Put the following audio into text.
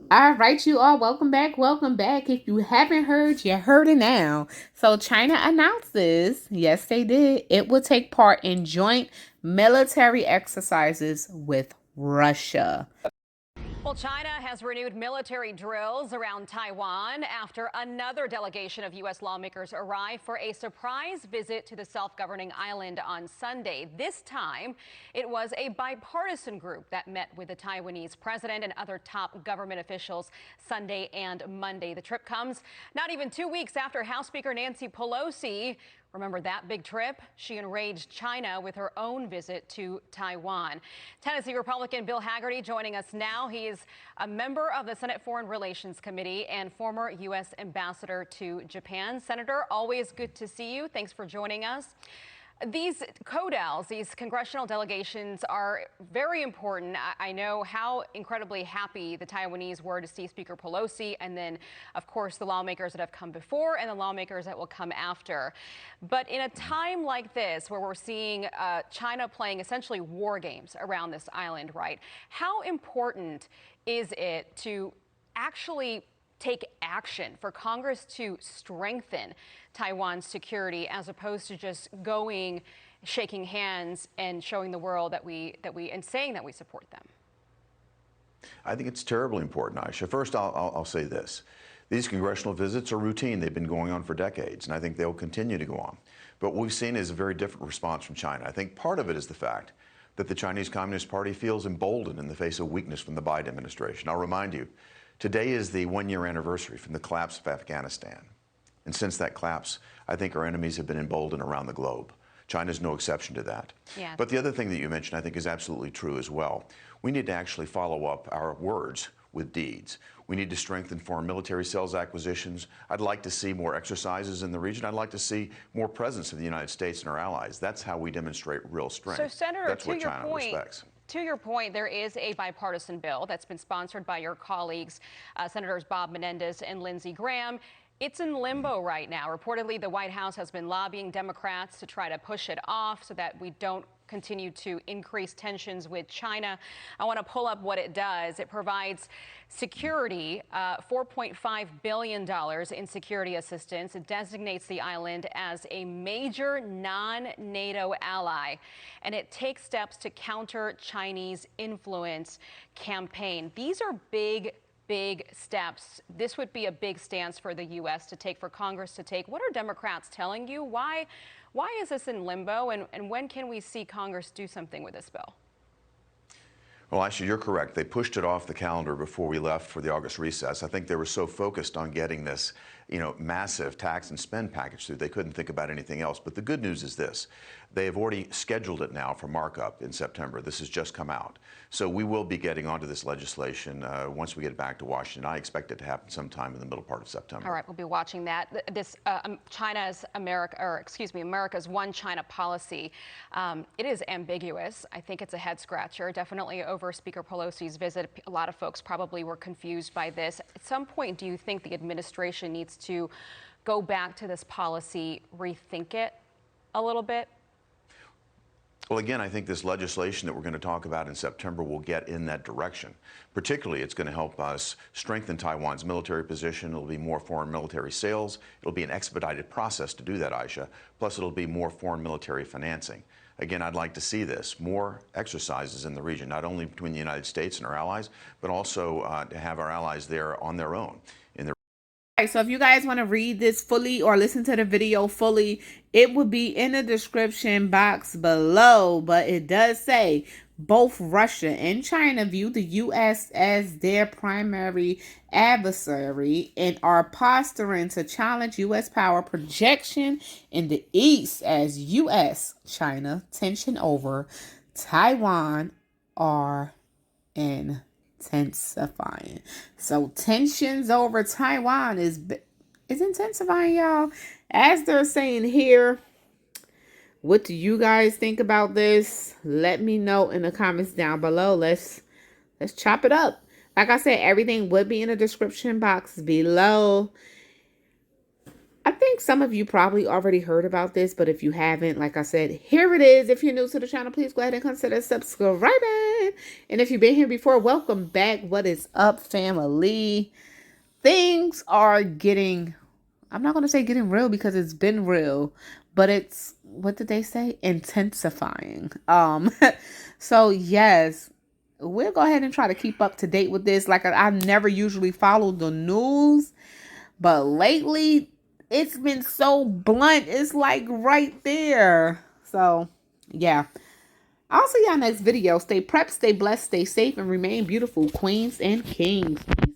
All right, you all, welcome back. Welcome back. If you haven't heard, you heard it now. So, China announced this. Yes, they did. It will take part in joint military exercises with Russia. Well, China has renewed military drills around Taiwan after another delegation of U.S. lawmakers arrived for a surprise visit to the self-governing island on Sunday. This time, it was a bipartisan group that met with the Taiwanese president and other top government officials Sunday and Monday. The trip comes not even 2 weeks after House Speaker Nancy Pelosi, remember that big trip? She enraged China with her own visit to Taiwan. Tennessee Republican Bill Hagerty joining us now. He is a member of the Senate Foreign Relations Committee and former U.S. ambassador to Japan. Senator, always good to see you. Thanks for joining us. These CODALs, these congressional delegations, are very important. I know how incredibly happy the Taiwanese were to see Speaker Pelosi, and then, of course, the lawmakers that have come before and the lawmakers that will come after. But in a time like this, where we're seeing China playing essentially war games around this island, right? How important is it to actually take action for Congress to strengthen Taiwan's security as opposed to just going, shaking hands and showing the world and saying that we support them? I think it's terribly important, Aisha. First, I'll say this. These congressional visits are routine. They've been going on for decades, and I think they'll continue to go on. But what we've seen is a very different response from China. I think part of it is the fact that the Chinese Communist Party feels emboldened in the face of weakness from the Biden administration. I'll remind you, today is the one-year anniversary from the collapse of Afghanistan. And since that collapse, I think our enemies have been emboldened around the globe. China's no exception to that. Yeah. But the other thing that you mentioned, I think, is absolutely true as well. We need to actually follow up our words with deeds. We need to strengthen foreign military sales acquisitions. I'd like to see more exercises in the region. I'd like to see more presence of the United States and our allies. That's how we demonstrate real strength. So, Senator, that's what China respects. To your point, there is a bipartisan bill that's been sponsored by your colleagues, Senators Bob Menendez and Lindsey Graham. It's in limbo right now. Reportedly, the White House has been lobbying Democrats to try to push it off so that we don't continue to increase tensions with China. I want to pull up what it does. It provides security, $4.5 billion in security assistance. It designates the island as a major non-NATO ally, and it takes steps to counter Chinese influence campaign. These are big steps. This would be a big stance for the U.S. to take, for Congress to take. What are Democrats telling you? Why is this in limbo, and when can we see Congress do something with this bill? Well, actually, you're correct. They pushed it off the calendar before we left for the August recess. I think they were so focused on getting this, massive tax and spend package through, they couldn't think about anything else. But the good news is this. They have already scheduled it now for markup in September. This has just come out. So we will be getting onto this legislation once we get back to Washington. I expect it to happen sometime in the middle part of September. All right, we'll be watching that. This America's one China policy. It is ambiguous. I think it's a head scratcher. Definitely over Speaker Pelosi's visit, a lot of folks probably were confused by this. At some point, do you think the administration needs to go back to this policy, rethink it a little bit? Well, again, I think this legislation that we're going to talk about in September will get in that direction. Particularly, it's going to help us strengthen Taiwan's military position. It'll be more foreign military sales. It'll be an expedited process to do that, Aisha. Plus, it'll be more foreign military financing. Again, I'd like to see this, more exercises in the region, not only between the United States and our allies, but also to have our allies there on their own. All right, so if you guys want to read this fully or listen to the video fully, it will be in the description box below. But it does say both Russia and China view the U.S. as their primary adversary and are posturing to challenge U.S. power projection in the East as U.S.-China tension over Taiwan are intensifying. So tensions over Taiwan is intensifying, y'all. As they're saying here, what do you guys think about this? Let me know in the comments down below. Let's chop it up. Like I said, everything would be in the description box below. I think some of you probably already heard about this, but if you haven't, like I said, here it is. If you're new to the channel, please go ahead and consider subscribing. And if you've been here before, welcome back. What is up, family? Things are getting, I'm not going to say getting real because it's been real, but it's, what did they say? Intensifying. So yes, we'll go ahead and try to keep up to date with this. Like I never usually follow the news, but lately it's been so blunt. It's like right there. So yeah. I'll see y'all next video. Stay prepped, stay blessed, stay safe, and remain beautiful queens and kings. Peace.